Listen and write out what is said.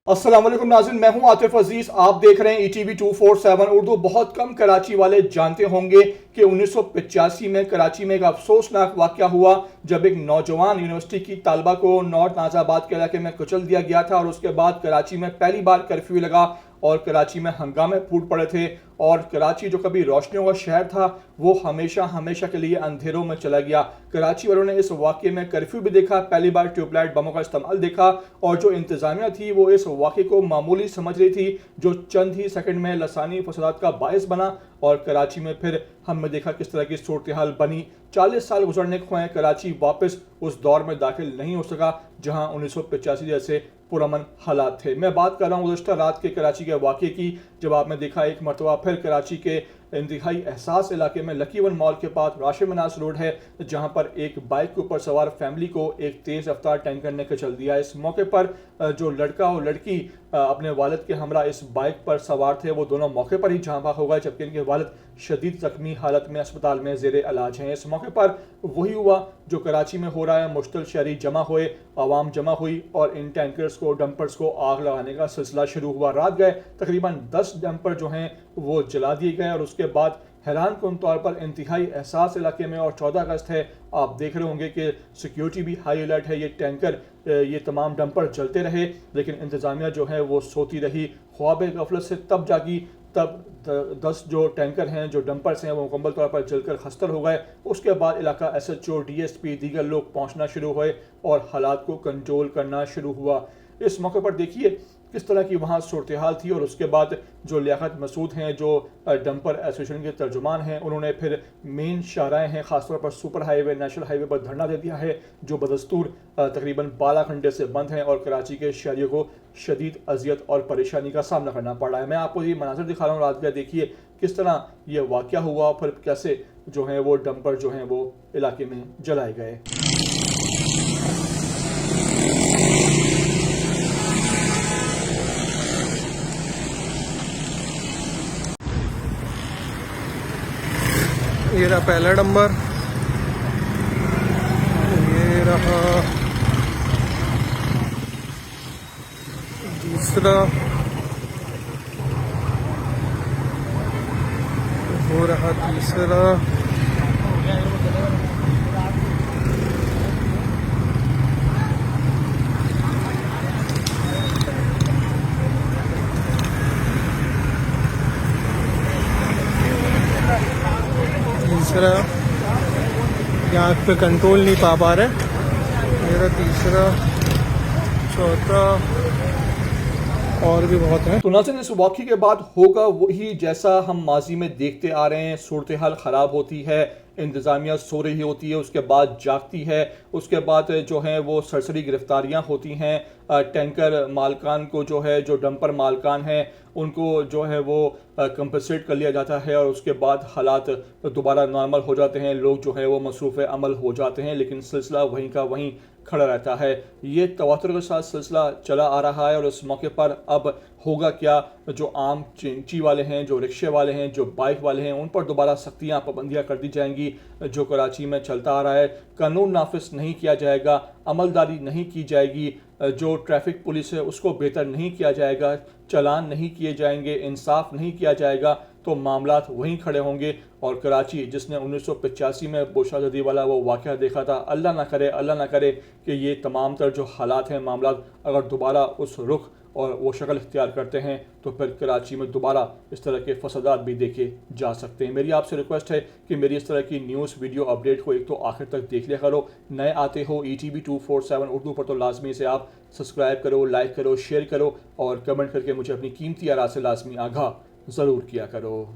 अस्सलाम वालेकुम नाज़रीन, मैं हूं आतिफ अजीज। आप देख रहे हैं ETV 247 उर्दू। बहुत कम कराची वाले जानते होंगे कि 1985 में कराची में एक अफसोसनाक वाक़या हुआ जब एक नौजवान यूनिवर्सिटी की तालबा को नॉर्थ नाज़ाबाद के इलाके में कुचल दिया गया था और उसके बाद कराची में पहली बार कर्फ्यू लगा और कराची में हंगामे फूट पड़े थे और कराची जो कभी रोशनियों का शहर था वो हमेशा हमेशा के लिए अंधेरों में चला गया। कराची वालों ने इस वाक़े में कर्फ्यू भी देखा, पहली बार ट्यूबलाइट बमों का इस्तेमाल देखा और जो इंतजामिया थी वो इस वाक़े को मामूली समझ रही थी जो चंद ही सेकंड में लसानी फसादात का बायस बना और कराची में फिर हमने देखा किस तरह की सूरत हाल बनी। 40 साल गुजरने को हैं, कराची वापस उस दौर में दाखिल नहीं हो सका जहां 1985 जैसे पुरअमन हालात थे। मैं बात कर रहा हूँ गुज़श्ता रात के कराची के वाक़े की, जब आपने देखा एक मरतबा फिर कराची के इंतहाई एहसास इलाके में लकी वन मॉल के पास राशिद मनास रोड है जहां पर एक बाइक के ऊपर सवार फैमिली को एक तेज़ रफ्तार टैंकर ने कुचल दिया। इस मौके पर जो लड़का और लड़की अपने वालिद के हमरा इस बाइक पर सवार थे वो दोनों मौके पर ही जहाँ भाग हो गए, जबकि इनके वालिद शदीद ज़ख्मी हालत में अस्पताल में ज़ेरे इलाज हैं। इस मौके पर वही हुआ जो कराची में हो रहा है, मुश्तल शहरी जमा हुए, आवाम जमा हुई और इन टैंकर्स को डंपर्स को आग लगाने का सिलसिला शुरू हुआ। रात गए तकरीबन 10 डंपर जो हैं वो जला दिए गए और उसके बाद हैरान कुन तौर पर इंतहाई एहसास इलाके में, और 14 अगस्त है, आप देख रहे होंगे कि सिक्योरिटी भी हाई अलर्ट है। ये टैंकर ये तमाम डंपर जलते रहे लेकिन इंतज़ामिया जो है वो सोती रही, ख्वाब गफलत से तब जागी तब 10 जो टैंकर हैं, जो डंपर्स हैं वो मुकम्मल तौर पर जलकर खस्तर हो गए। उसके बाद इलाका SHO DSP दीगर लोग पहुंचना शुरू हुए और हालात को कंट्रोल करना शुरू हुआ। इस मौके पर देखिए किस तरह की वहाँ सूरत हाल थी और उसके बाद जो लियाकत मसूद हैं जो डंपर एसोसिएशन के तर्जुमान हैं उन्होंने फिर मेन शाहराएँ हैं, ख़ासतौर पर सुपर हाईवे नेशनल हाईवे पर धरना दे दिया है जो बदस्तूर तकरीबन 12 घंटे से बंद हैं और कराची के शहरियों को शदीद अजियत और परेशानी का सामना करना पड़ रहा है। मैं आपको ये मनाज़र दिखा रहा हूँ रात का, देखिए किस तरह ये वाक़या हुआ फिर कैसे जो है वो डंपर जो हैं वो इलाके में जलाए गए। ये रहा पहला नंबर, ये रहा दूसरा, वो रहा तीसरा, तीसरा यहाँ पे कंट्रोल नहीं पा रहे, मेरा तीसरा, चौथा और भी बहुत है। तो नाज़रीन इस वाक़े के बाद होगा वही जैसा हम माजी में देखते आ रहे हैं। सूरत हाल ख़राब होती है, इंतज़ामिया सो रही होती है, उसके बाद जागती है, उसके बाद जो है वो सरसरी गिरफ्तारियां होती हैं। टैंकर मालकान को जो है, जो डंपर मालकान हैं उनको जो है वो कंपनसेट कर लिया जाता है और उसके बाद हालात दोबारा नॉर्मल हो जाते हैं, लोग जो है वो मसरूफ़ अमल हो जाते हैं, लेकिन सिलसिला वहीं का वहीं खड़ा रहता है। ये तवातुर के साथ सिलसिला चला आ रहा है और इस मौके पर अब होगा क्या, जो आम चिंची वाले हैं, जो रिक्शे वाले हैं, जो बाइक वाले हैं, उन पर दोबारा सख्तियाँ पाबंदियाँ कर दी जाएंगी। जो कराची में चलता आ रहा है, कानून नाफिज नहीं किया जाएगा, अमलदारी नहीं की जाएगी, जो ट्रैफिक पुलिस है उसको बेहतर नहीं किया जाएगा, चालान नहीं किए जाएंगे, इंसाफ नहीं किया जाएगा, तो मामलात वहीं खड़े होंगे। और कराची जिसने 1985 में बोशाजदी वाला वो वाक़या देखा था, अल्लाह ना करे कि ये तमाम तर जो हालात हैं, मामलात अगर दोबारा उस रुख और वो शक्ल इख्तियार करते हैं तो फिर कराची में दोबारा इस तरह के फसादात भी देखे जा सकते हैं। मेरी आपसे रिक्वेस्ट है कि मेरी इस तरह की न्यूज़ वीडियो अपडेट को एक तो आखिर तक देख लिया करो। नए आते हो ETV 247 उर्दू पर तो लाजमी से आप सब्सक्राइब करो, लाइक करो, शेयर करो और कमेंट करके मुझे अपनी कीमती आरा से लाजमी आगाह ज़रूर किया करो।